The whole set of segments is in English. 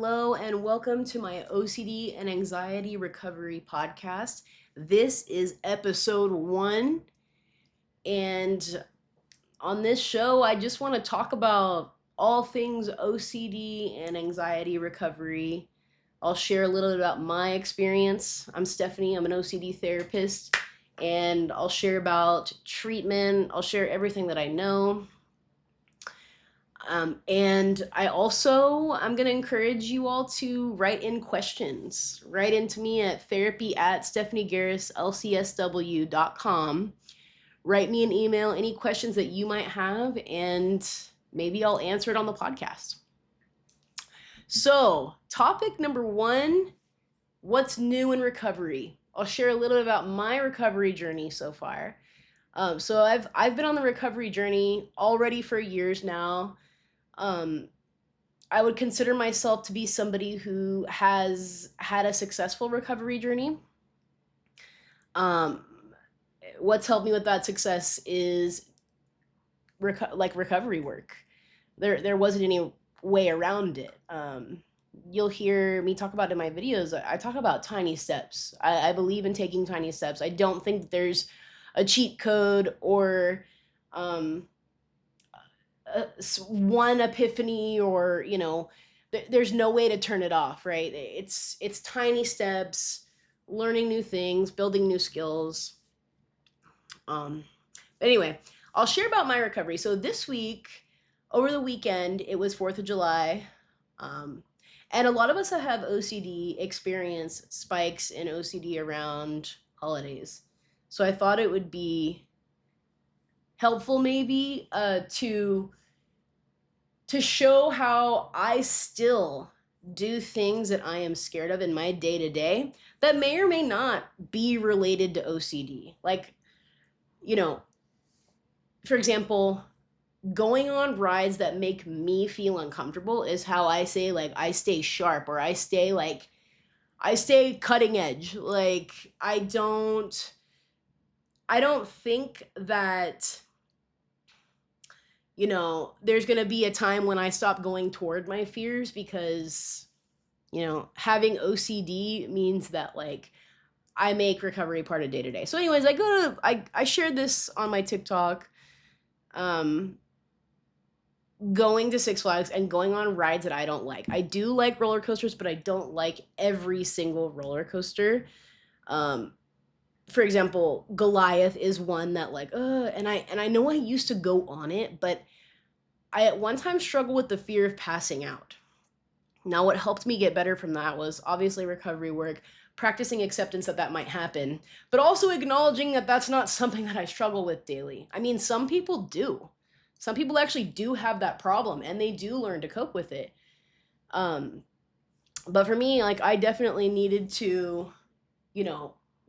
Hello, and welcome to my OCD and anxiety recovery podcast. This is episode 1, and on this show, I just want to talk about all things OCD and anxiety recovery. I'll share a little bit about my experience. I'm Stephanie, I'm an OCD therapist, and I'll share about treatment. I'll share everything that I know. And I'm going to encourage you all to write in questions. Write into me at therapy@stephaniegarrislcsw.com. Write me an email, any questions that you might have, and maybe I'll answer it on the podcast. So, topic number 1, what's new in recovery? I'll share a little bit about my recovery journey so far. So I've been on the recovery journey already for years now. I would consider myself to be somebody who has had a successful recovery journey. What's helped me with that success is recovery work. There wasn't any way around it. You'll hear me talk about it in my videos. I talk about tiny steps. I believe in taking tiny steps. I don't think that there's a cheat code or one epiphany or there's no way to turn it off, right? It's tiny steps, learning new things, building new skills. But anyway, I'll share about my recovery. So this week, over the weekend, it was 4th of July, and a lot of us that have OCD experience spikes in OCD around holidays. So I thought it would be helpful maybe to show how I still do things that I am scared of in my day-to-day that may or may not be related to OCD. Like, for example, going on rides that make me feel uncomfortable is how I say, like, I stay sharp, or I stay cutting edge. Like, I don't think that there's going to be a time when I stop going toward my fears, because, having OCD means that, like, I make recovery part of day to day. So anyways, I shared this on my TikTok, going to Six Flags and going on rides that I don't like. I do like roller coasters, but I don't like every single roller coaster. For example, Goliath is one that, like, and I know I used to go on it, but I at one time struggled with the fear of passing out. Now, what helped me get better from that was obviously recovery work, practicing acceptance that might happen, but also acknowledging that that's not something that I struggle with daily. I mean, some people do. Some people actually do have that problem, and they do learn to cope with it. But for me, like, I definitely needed to,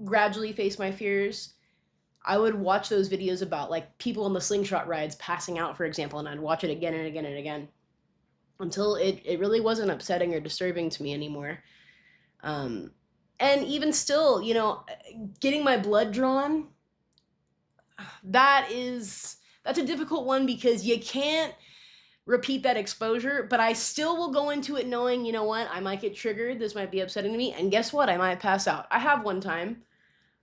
gradually face my fears. I would watch those videos about, like, people on the slingshot rides passing out, for example, and I'd watch it again and again and again until it really wasn't upsetting or disturbing to me anymore. And even still, getting my blood drawn, that's a difficult one, because you can't repeat that exposure, but I still will go into it knowing, what, I might get triggered, this might be upsetting to me, and guess what, I might pass out. I have one time.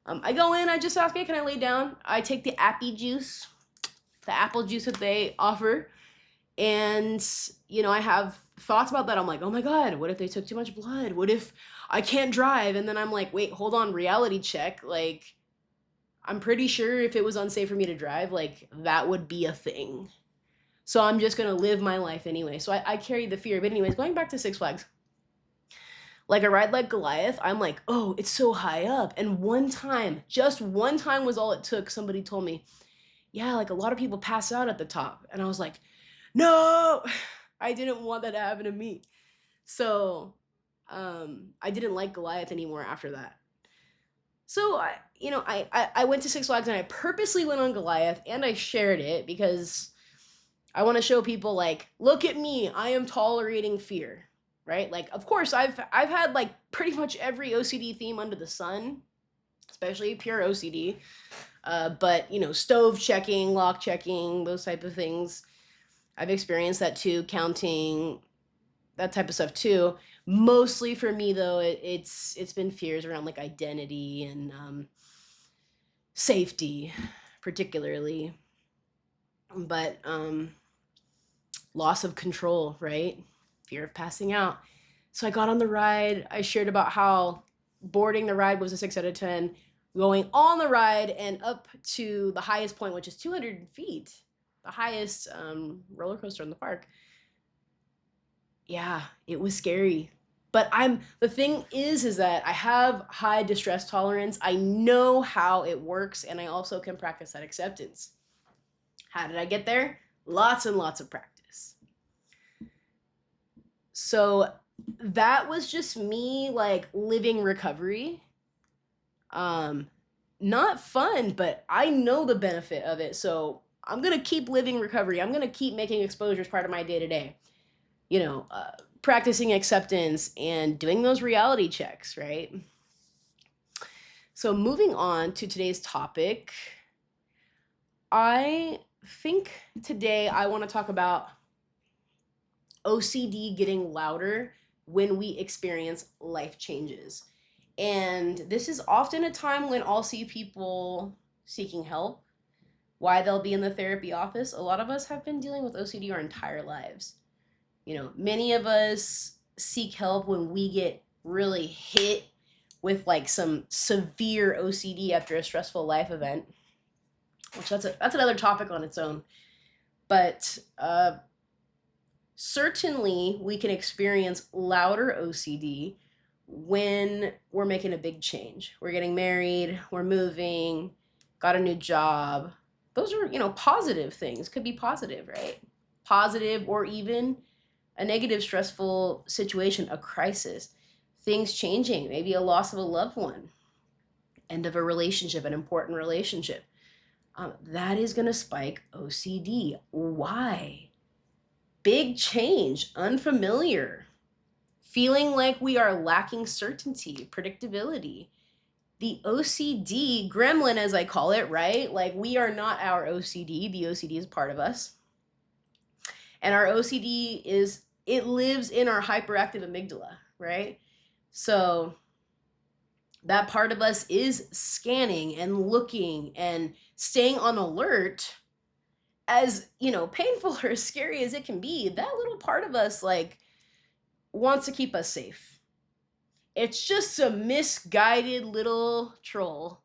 I go in, I just ask, hey, can I lay down? I take the appy juice, the apple juice that they offer, and, I have thoughts about that. I'm like, oh my God, what if they took too much blood? What if I can't drive? And then I'm like, wait, hold on, reality check. Like, I'm pretty sure if it was unsafe for me to drive, like, that would be a thing. So I'm just going to live my life anyway. So I carry the fear. But anyways, going back to Six Flags, like a ride like Goliath, I'm like, oh, it's so high up. And just one time was all it took. Somebody told me, yeah, like, a lot of people pass out at the top. And I was like, no, I didn't want that to happen to me. So I didn't like Goliath anymore after that. So I went to Six Flags, and I purposely went on Goliath, and I shared it because I want to show people, like, look at me, I am tolerating fear, right? Like, of course, I've had, like, pretty much every OCD theme under the sun, especially pure OCD. But, stove checking, lock checking, those type of things, I've experienced that too, counting, that type of stuff too. Mostly for me though, it's been fears around like identity and safety, particularly, but loss of control, right? Fear of passing out. So I got on the ride. I shared about how boarding the ride was a 6 out of 10. Going on the ride and up to the highest point, which is 200 feet, the highest roller coaster in the park. Yeah, it was scary. But the thing is that I have high distress tolerance. I know how it works, and I also can practice that acceptance. How did I get there? Lots and lots of practice. So that was just me like living recovery. Not fun, but I know the benefit of it. So I'm going to keep living recovery. I'm going to keep making exposures part of my day to day. Practicing acceptance and doing those reality checks, right? So moving on to today's topic, I think today I want to talk about OCD getting louder when we experience life changes. And this is often a time when I'll see people seeking help, why they'll be in the therapy office. A lot of us have been dealing with OCD our entire lives. Many of us seek help when we get really hit with like some severe OCD after a stressful life event, which that's another topic on its own. But certainly we can experience louder OCD when we're making a big change. We're getting married, we're moving, got a new job. Those are, positive things. Could be positive, right? Positive, or even a negative, stressful situation, a crisis, things changing, maybe a loss of a loved one, end of a relationship, an important relationship. That is going to spike OCD. Why? Big change, unfamiliar, feeling like we are lacking certainty, predictability. The OCD gremlin, as I call it, right? Like, we are not our OCD. The OCD is part of us. And our OCD it lives in our hyperactive amygdala, right? So that part of us is scanning and looking and staying on alert. As, painful or scary as it can be, that little part of us, like, wants to keep us safe. It's just a misguided little troll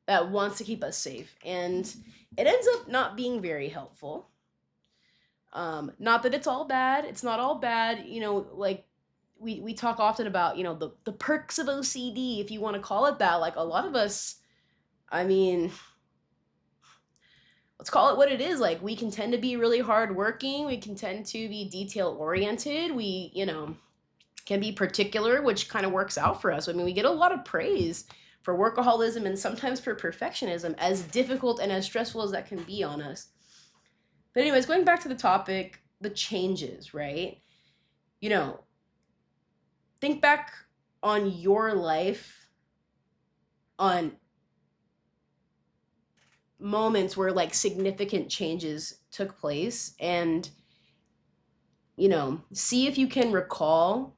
that wants to keep us safe. And it ends up not being very helpful. Not that it's all bad. It's not all bad. Like we talk often about, the perks of OCD, if you want to call it that. Like, a lot of us, I mean, let's call it what it is. Like, we can tend to be really hardworking. We can tend to be detail oriented. We, can be particular, which kind of works out for us. I mean, we get a lot of praise for workaholism and sometimes for perfectionism, as difficult and as stressful as that can be on us. But anyways, going back to the topic, the changes, right? Think back on your life, on moments where like significant changes took place, and see if you can recall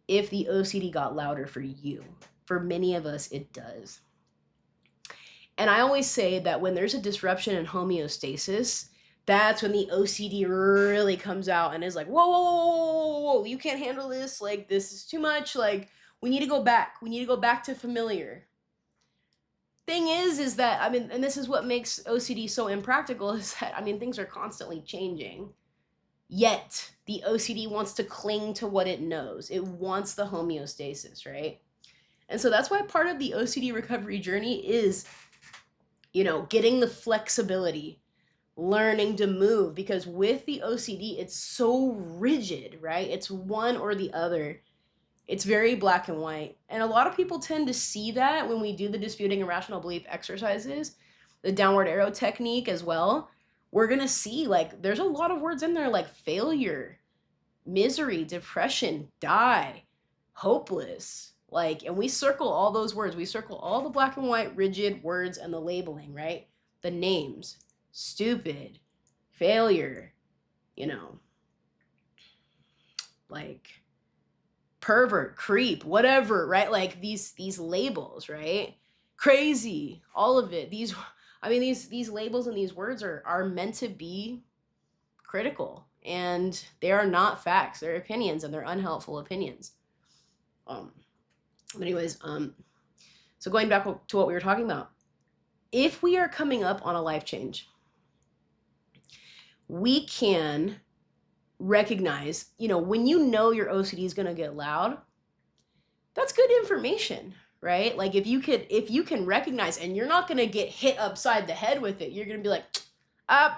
if the OCD got louder for you. For many of us, it does. And I always say that when there's a disruption in homeostasis, that's when the OCD really comes out and is like, whoa, whoa, whoa, whoa, whoa, you can't handle this. Like, this is too much. Like, we need to go back. We need to go back to familiar. Thing is that, I mean, and this is what makes OCD so impractical, is that, I mean, things are constantly changing. Yet, the OCD wants to cling to what it knows. It wants the homeostasis, right? And so that's why part of the OCD recovery journey is, getting the flexibility, learning to move, because with the OCD, it's so rigid, right? It's one or the other. It's very black and white. And a lot of people tend to see that when we do the disputing irrational belief exercises, the downward arrow technique as well. We're going to see, like, there's a lot of words in there like failure, misery, depression, die, hopeless. Like, and we circle all those words. We circle all the black and white rigid words and the labeling, right? The names, stupid, failure, like pervert, creep, whatever, right? Like these labels, right? Crazy, all of it. These labels and these words are meant to be critical, and they are not facts. They're opinions, and they're unhelpful opinions. Um, but anyways, so going back to what we were talking about, if we are coming up on a life change, we can recognize, when you know your OCD is going to get loud, that's good information, right? Like if you can recognize, and you're not going to get hit upside the head with it, you're going to be like,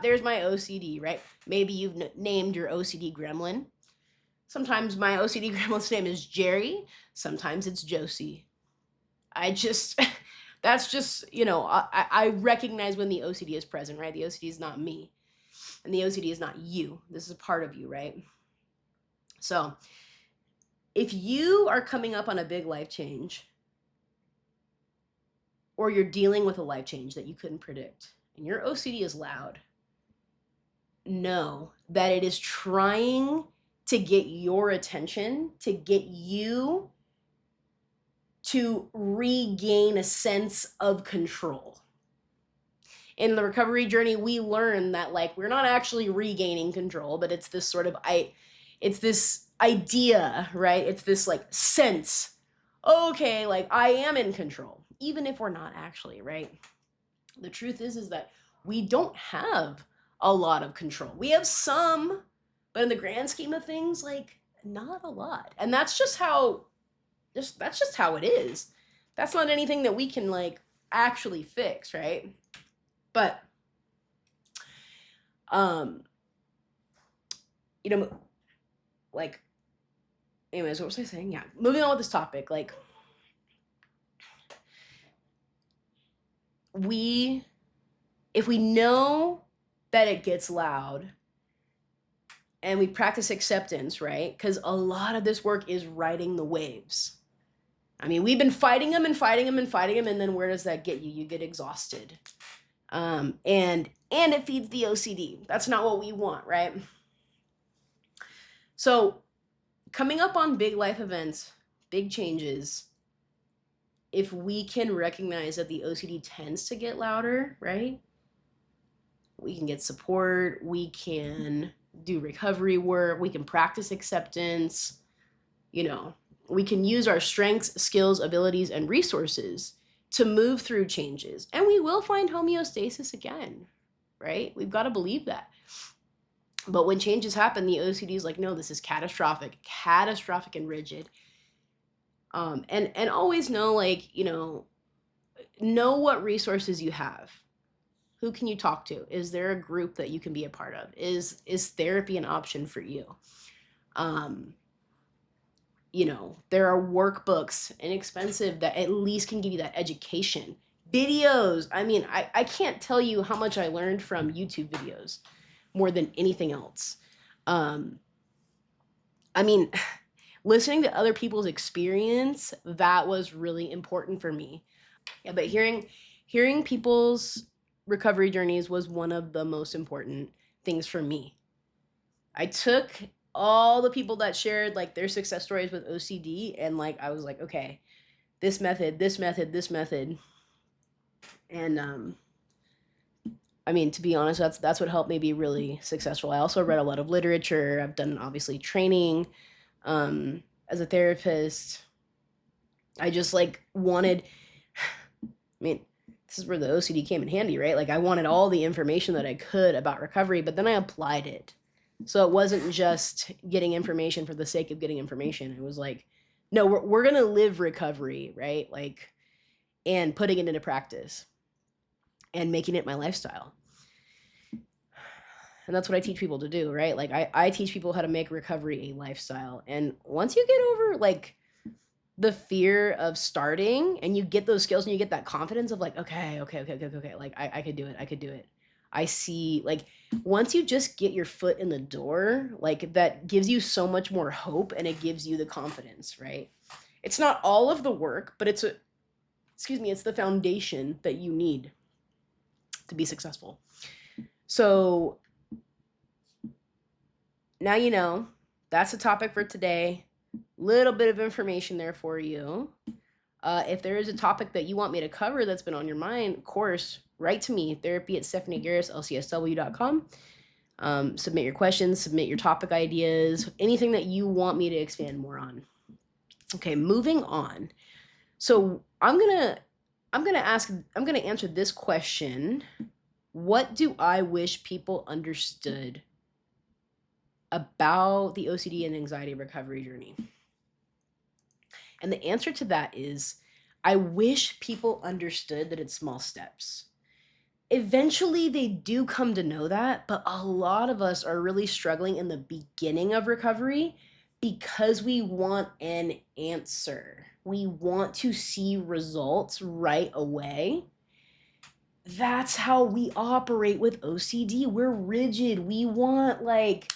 there's my OCD, right? Maybe you've named your OCD gremlin. Sometimes my OCD gremlin's name is Jerry. Sometimes it's Josie. That's just, I recognize when the OCD is present, right? The OCD is not me, and the OCD is not you. This is a part of you, right? So if you are coming up on a big life change, or you're dealing with a life change that you couldn't predict, and your OCD is loud, know that it is trying to get your attention, to get you to regain a sense of control. In the recovery journey, we learn that like we're not actually regaining control, but it's this sort of it's this idea, right? It's this like sense, okay, like I am in control, even if we're not actually, right? The truth is that we don't have a lot of control. We have some, but in the grand scheme of things, like not a lot. And that's just how it is. That's not anything that we can like actually fix, right? But like, anyways, what was I saying? Yeah, moving on with this topic, like if we know that it gets loud, and we practice acceptance, right? Because a lot of this work is riding the waves. I mean, we've been fighting them and fighting them and fighting them, and then where does that get you? You get exhausted. And it feeds the OCD. That's not what we want, right? So coming up on big life events, big changes, if we can recognize that the OCD tends to get louder, right? We can get support, we can do recovery work, we can practice acceptance, we can use our strengths, skills, abilities, and resources to move through changes. And we will find homeostasis again, right? We've got to believe that. But when changes happen, the OCD is like, no, this is catastrophic and rigid. And always know, like, know what resources you have. Who can you talk to? Is there a group that you can be a part of? Is therapy an option for you? There are workbooks, inexpensive, that at least can give you that education. Videos. I mean, I can't tell you how much I learned from YouTube videos more than anything else. Listening to other people's experience, that was really important for me. Yeah, but hearing people's recovery journeys was one of the most important things for me. I took all the people that shared like their success stories with OCD, and like I was like, okay, this method. And to be honest, that's what helped me be really successful. I also read a lot of literature. I've done obviously training as a therapist. I just like wanted, this is where the OCD came in handy, right? Like I wanted all the information that I could about recovery, but then I applied it. So it wasn't just getting information for the sake of getting information. It was like, no, we're going to live recovery, right? Like, and putting it into practice and making it my lifestyle. And that's what I teach people to do, right? Like I teach people how to make recovery a lifestyle. And once you get over like the fear of starting, and you get those skills and you get that confidence of like, okay. Like I could do it. I see, like, once you just get your foot in the door, like that gives you so much more hope, and it gives you the confidence, right? It's not all of the work, but it's the foundation that you need to be successful. So now that's the topic for today. Little bit of information there for you. If there is a topic that you want me to cover that's been on your mind, of course, write to me, therapy@stephaniegarrislcsw.com. Submit your questions, submit your topic ideas, anything that you want me to expand more on. Okay, moving on. So I'm gonna answer this question. What do I wish people understood about the OCD and anxiety recovery journey? And the answer to that is, I wish people understood that it's small steps. Eventually, they do come to know that, but a lot of us are really struggling in the beginning of recovery because we want an answer. We want to see results right away. That's how we operate with OCD. We're rigid. We want like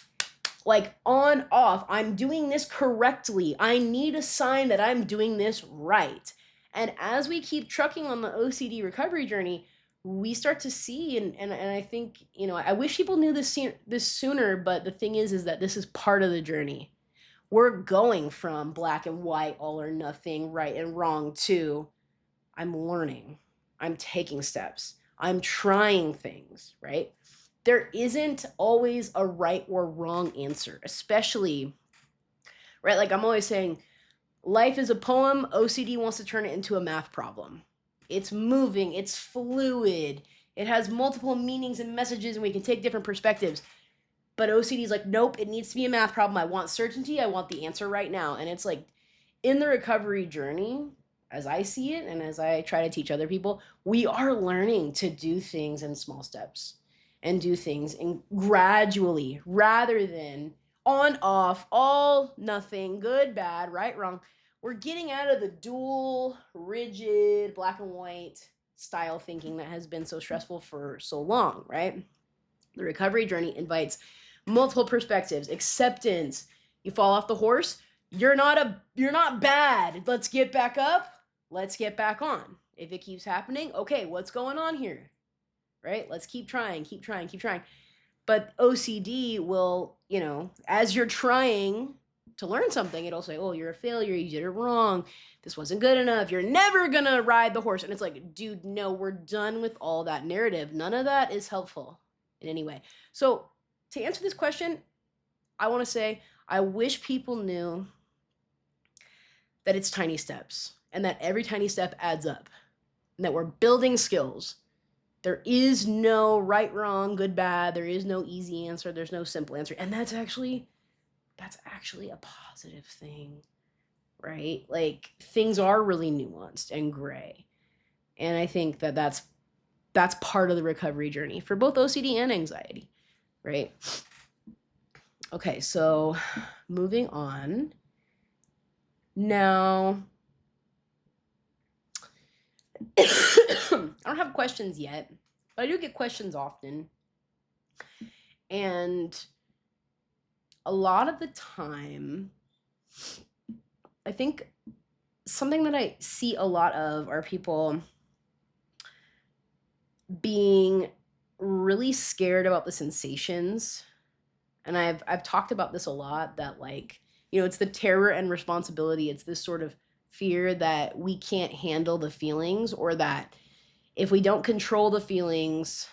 on off. I'm doing this correctly. I need a sign that I'm doing this right. And as we keep trucking on the OCD recovery journey, we start to see and I think, I wish people knew this sooner, but the thing is that this is part of the journey. We're going from black and white, all or nothing, right and wrong, to I'm learning. I'm taking steps. I'm trying things, right? There isn't always a right or wrong answer, especially, right? Like I'm always saying, life is a poem. OCD wants to turn it into a math problem. It's moving, it's fluid, it has multiple meanings and messages, and we can take different perspectives. But OCD is like, nope, it needs to be a math problem. I want certainty. I want the answer right now. And it's like, in the recovery journey, as I see it, and as I try to teach other people, we are learning to do things in small steps and do things in gradually rather than on, off, all, nothing, good, bad, right, wrong. We're getting out of the dual, rigid, black and white style thinking that has been so stressful for so long, right? The recovery journey invites multiple perspectives, acceptance. You fall off the horse, you're not bad. Let's get back up. Let's get back on. If it keeps happening, okay, what's going on here? Right? Let's keep trying. But OCD will, as you're trying to learn something, it'll say, oh, you're a failure. You did it wrong. This wasn't good enough. You're never going to ride the horse. And it's like, dude, no, we're done with all that narrative. None of that is helpful in any way. So to answer this question, I want to say, I wish people knew that it's tiny steps and that every tiny step adds up and that we're building skills. There is no right, wrong, good, bad. There is no easy answer. There's no simple answer. And that's actually a positive thing, right? Like things are really nuanced and gray. And I think that that's part of the recovery journey for both OCD and anxiety, right? Okay, so moving on. Now, I don't have questions yet, but I do get questions often. And a lot of the time, I think something that I see a lot of are people being really scared about the sensations. And I've talked about this a lot, that like, it's the terror and responsibility. It's this sort of fear that we can't handle the feelings, or that if we don't control the feelings,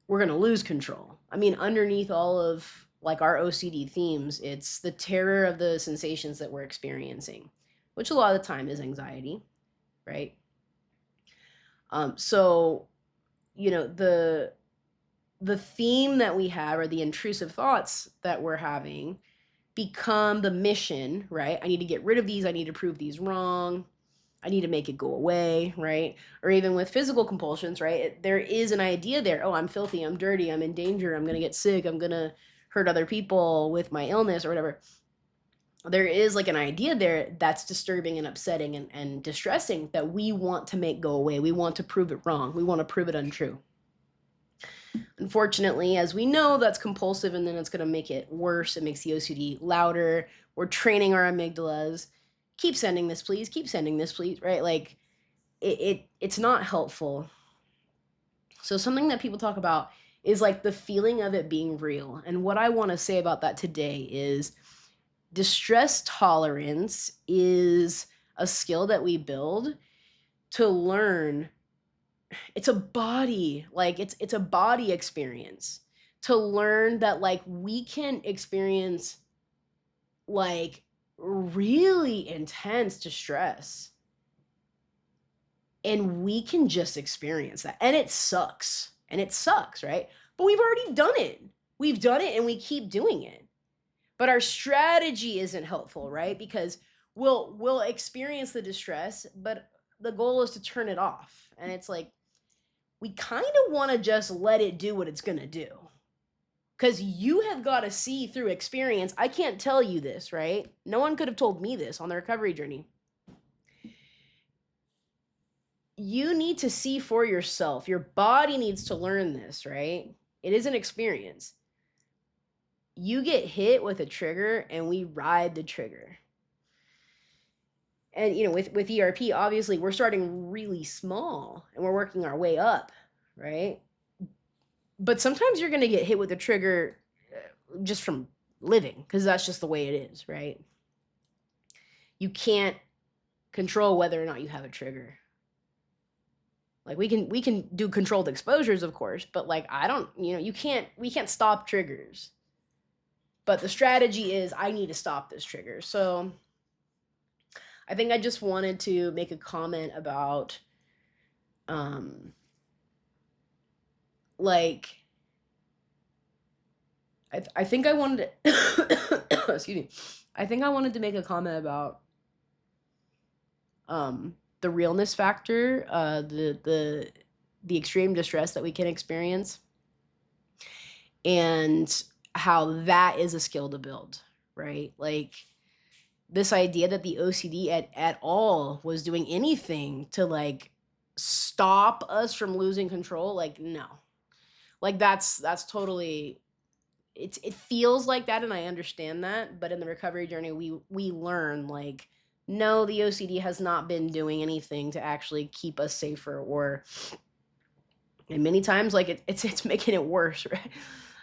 we're going to lose control. I mean, underneath all of like our OCD themes, it's the terror of the sensations that we're experiencing, which a lot of the time is anxiety, right? So, the theme that we have, or the intrusive thoughts that we're having, become the mission, right? I need to get rid of these. I need to prove these wrong. I need to make it go away, right? Or even with physical compulsions, right? There is an idea there. Oh, I'm filthy. I'm dirty. I'm in danger. I'm going to get sick. I'm going to hurt other people with my illness or whatever. There is like an idea there that's disturbing and upsetting and distressing that we want to make go away. We want to prove it wrong. We want to prove it untrue. Unfortunately, as we know, that's compulsive, and then it's going to make it worse. It makes the OCD louder. We're training our amygdalas. Keep sending this, please. Keep sending this, please. Right? Like, it's not helpful. So something that people talk about is like the feeling of it being real. And what I want to say about that today is Distress tolerance is a skill that we build to learn. It's a body, like it's a body experience to learn that like we can experience like really intense distress and we can just experience that, and it sucks, right? But we've already done it. We've done it and we keep doing it. But our strategy isn't helpful, right? Because we'll experience the distress, but the goal is to turn it off. And it's like we kind of want to just let it do what it's going to do. Because you have got to see through experience. I can't tell you this, right? No one could have told me this on the recovery journey. You need to see for yourself. Your body needs to learn this, right? It is an experience. You get hit with a trigger and we ride the trigger. And with ERP, obviously we're starting really small and we're working our way up, right? But sometimes you're going to get hit with a trigger just from living, because that's just the way it is, right? You can't control whether or not you have a trigger. Like we can do controlled exposures, of course, but like we can't stop triggers. But the strategy is I need to stop this trigger. So I think I just wanted to make a comment about like I think I wanted to excuse me. I think I wanted to make a comment about the realness factor, the extreme distress that we can experience, and how that is a skill to build, right? Like this idea that the OCD at all was doing anything to like stop us from losing control, like no. Like that's totally it feels like that, and I understand that, but in the recovery journey we learn like no, the OCD has not been doing anything to actually keep us safer, and many times like it's making it worse, right?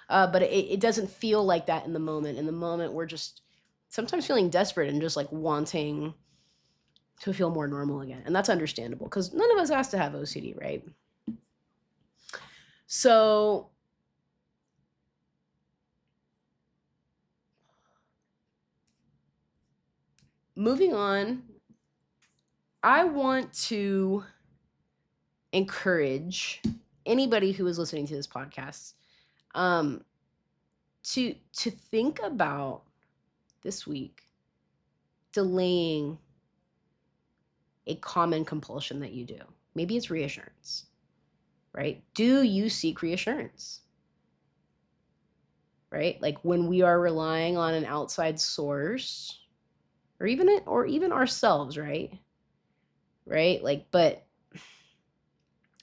But it doesn't feel like that in the moment. In the moment we're just sometimes feeling desperate and just like wanting to feel more normal again, and that's understandable because none of us has to have OCD, right? So moving on, I want to encourage anybody who is listening to this podcast to think about this week delaying a common compulsion that you do. Maybe it's reassurance, right? Do you seek reassurance? Right? Like when we are relying on an outside source or even ourselves, right? Right? Like, but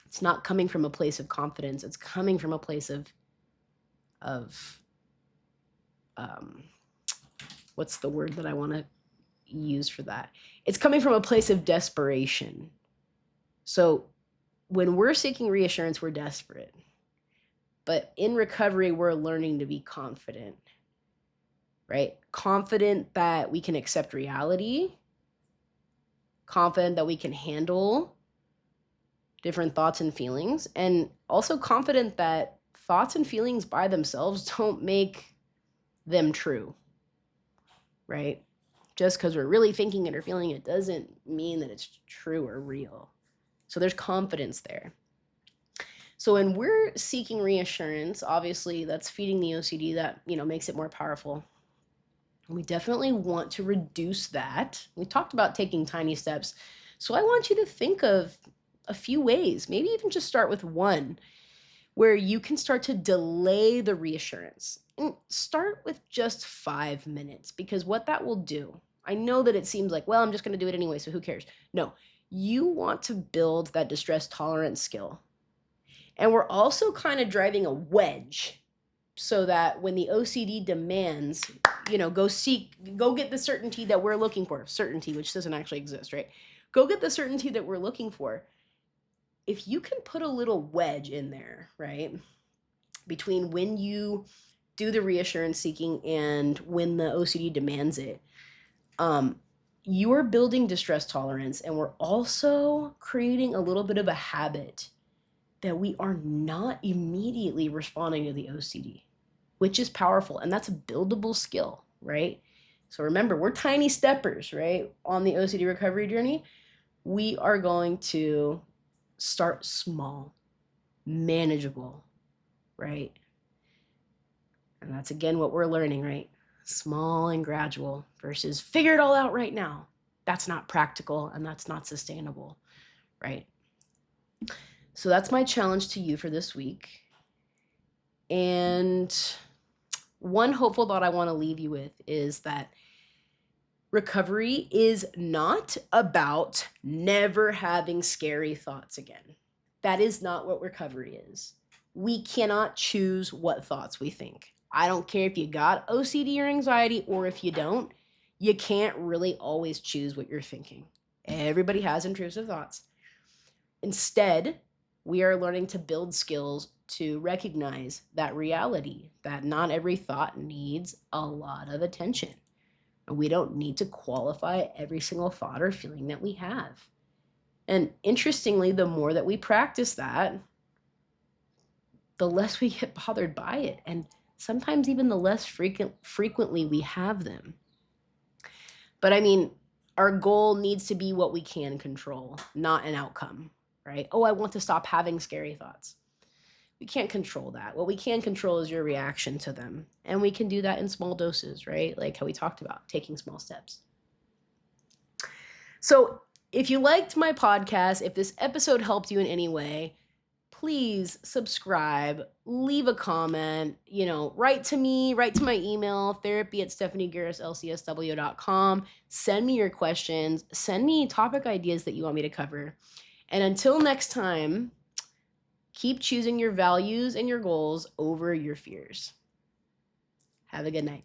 it's not coming from a place of confidence. It's coming from a place of what's the word that I want to use for that? It's coming from a place of desperation. So when we're seeking reassurance, we're desperate. But in recovery, we're learning to be confident, right? Confident that we can accept reality, confident that we can handle different thoughts and feelings, and also confident that thoughts and feelings by themselves don't make them true, right? Just because we're really thinking it or feeling it doesn't mean that it's true or real. So there's confidence there. So when we're seeking reassurance, obviously that's feeding the OCD, that makes it more powerful. We definitely want to reduce that. We talked about taking tiny steps. So I want you to think of a few ways, maybe even just start with one, where you can start to delay the reassurance. And start with just 5 minutes, because what that will do, I know that it seems like, well, I'm just going to do it anyway, so who cares? No, you want to build that distress tolerance skill. And we're also kind of driving a wedge so that when the OCD demands, go get the certainty that we're looking for, certainty, which doesn't actually exist, right? Go get the certainty that we're looking for. If you can put a little wedge in there, right, between when you do the reassurance seeking, and when the OCD demands it, you are building distress tolerance, and we're also creating a little bit of a habit that we are not immediately responding to the OCD, which is powerful. And that's a buildable skill, right? So remember, we're tiny steppers, right? On the OCD recovery journey, we are going to start small, manageable, right? And that's again what we're learning, right? Small and gradual versus figure it all out right now. That's not practical and that's not sustainable, right? So that's my challenge to you for this week. And one hopeful thought I want to leave you with is that recovery is not about never having scary thoughts again. That is not what recovery is. We cannot choose what thoughts we think. I don't care if you got OCD or anxiety or if you don't, you can't really always choose what you're thinking. Everybody has intrusive thoughts. Instead, we are learning to build skills to recognize that reality, that not every thought needs a lot of attention. And we don't need to qualify every single thought or feeling that we have. And interestingly, the more that we practice that, the less we get bothered by it. And sometimes even the less frequently we have them. But I mean, our goal needs to be what we can control, not an outcome, right? Oh, I want to stop having scary thoughts. We can't control that. What we can control is your reaction to them. And we can do that in small doses, right? Like how we talked about, taking small steps. So if you liked my podcast, if this episode helped you in any way, please subscribe, leave a comment, write to me, write to my email, therapy@stephaniegarrislcsw.com. Send me your questions, send me topic ideas that you want me to cover. And until next time, keep choosing your values and your goals over your fears. Have a good night.